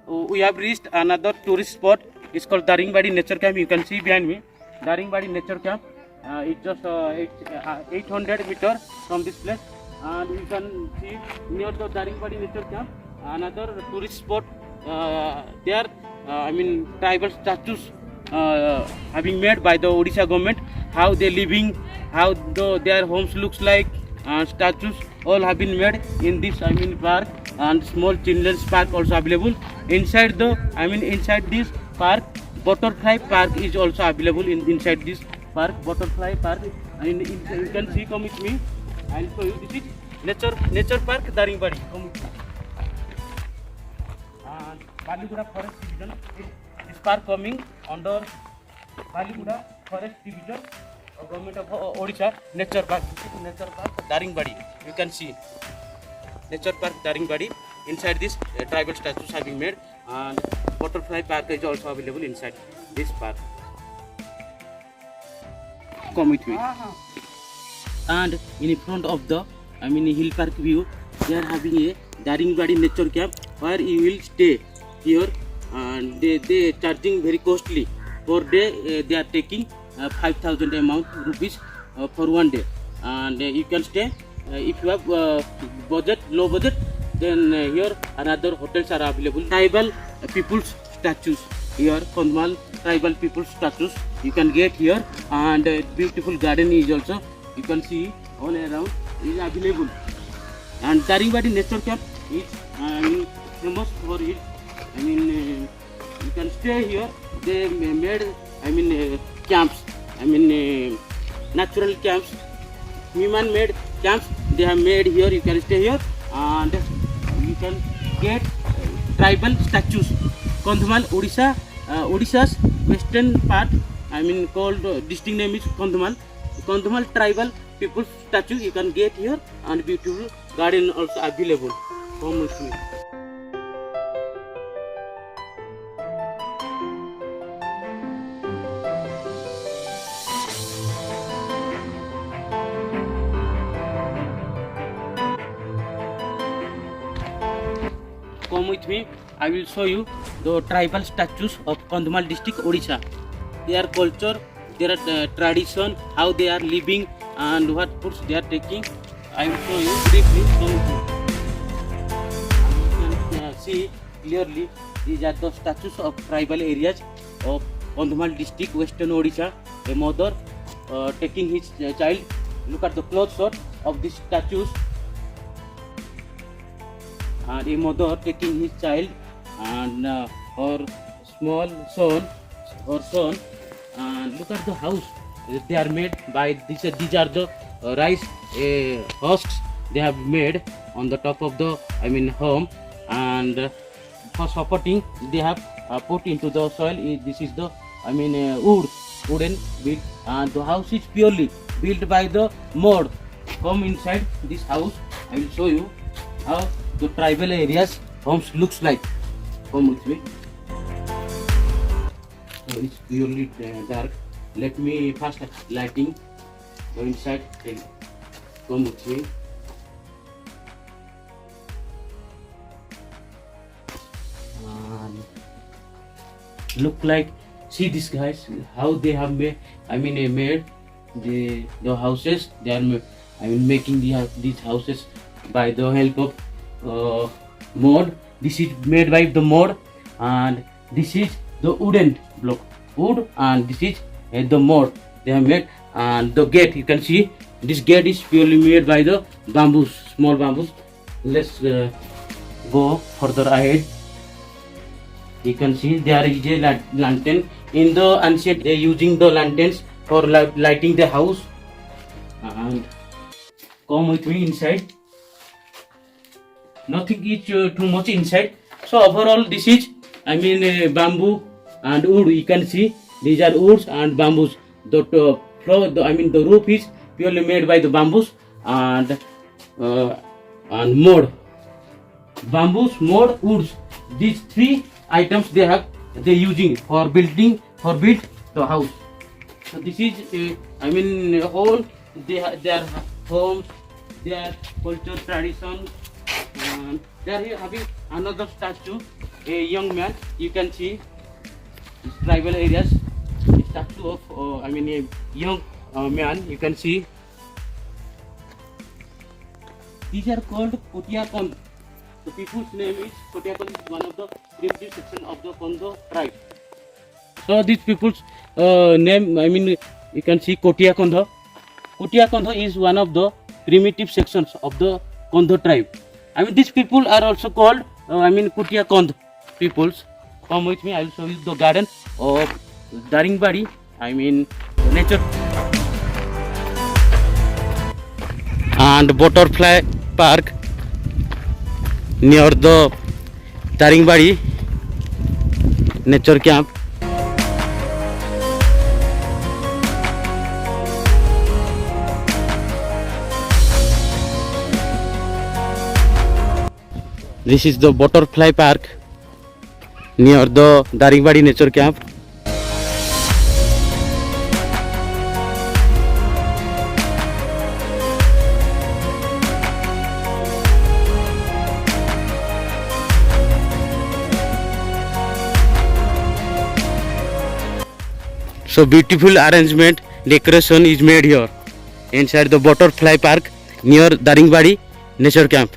we have reached another tourist spot. It's called Daringbadi Nature Camp. You can see behind me, Daringbadi Nature Camp. It's just 800 meters from this place, and you can see near the Daringbadi Nature Camp another tourist spot. There, tribal statues having made by the Odisha government. How they living, how their homes looks like. Statues all have been made in this park, and small children's park also available inside inside this park. Butterfly park is also available inside this park. Butterfly park, you can see. Come with me, I'll show you. This is nature park Daringbadi. Come with me. And Baliguda Forest Division. This park coming under Baliguda Forest Division, Government of Odisha. Nature Park. Nature Park Daringbadi. You can see Nature Park Daringbadi. Inside this tribal statues have been made, and butterfly park is also available inside this park. Come with me. And in front of the hill park view, they are having a Daringbadi Nature Camp where you will stay here, and they charging very costly per day. They are taking 5,000 amount rupees for one day, and you can stay if you have low budget. Then here another hotels are available. Tribal people's statues here, Kandhamal tribal people's statues you can get here, and beautiful garden is also you can see all around is available. And Daringbadi Nature Camp is famous for it. You can stay here. They made camps, natural camps, human made camps they have made here. You can stay here, and you can get tribal statues. Kandhamal, Odisha, Odisha's western part, called distinct name is Kandhamal. Kandhamal tribal people statue you can get here, and beautiful garden also available. Come with me. Come with me, I will show you the tribal statues of Kandhamal district, Odisha. Their culture, their tradition, how they are living, and what foods they are taking. I will show you briefly. You can see clearly these are the statues of tribal areas of Kandhamal district, western Odisha. A mother taking his child. Look at the close shot of these statues. And a mother taking his child and her small son or son, and look at the house they are made by this. These are the rice husks they have made on the top of the home, and for supporting they have put into the soil. This is the wooden built, and the house is purely built by the mud. Come inside this house, I will show you how the tribal areas homes looks like. Come with me. So it's purely dark. Let me first lighting. Go inside. Come with me. Look like, see these guys how they have made. Made the houses. They are making these houses by the help of mud. This is made by the mud, and this is the wooden block, wood, and this is the mud they have made. And the gate, you can see this gate is purely made by the bamboos, small bamboos. Let's go further ahead. You can see there is a lantern. In the ancient they using the lanterns for lighting the house. And come with me inside. Nothing is too much inside. So overall this is bamboo and wood. You can see these are woods and bamboos. The floor, the roof is purely made by the bamboos and mud. Bamboos, mud, woods. These three items they using for build the house. So this is all their homes, their culture, tradition. They are having another statue a young man. You can see tribal areas. Statue of a young man. You can see. These are called Kotia Kond. The people's name is Kotia Kond. Is one of the primitive section of the Kondo tribe. So these people's name, you can see Kotia Kondha. Kotia Kondha is one of the primitive sections of the Kondo tribe. These people are also called Kotia Kond peoples. Come with me, I will show you the garden of Daringbadi, nature and butterfly park near the Daringbadi Nature camp. This is the butterfly park near the Daringbadi Nature camp. So beautiful arrangement, decoration is made here inside the butterfly park near Daringbadi Nature camp.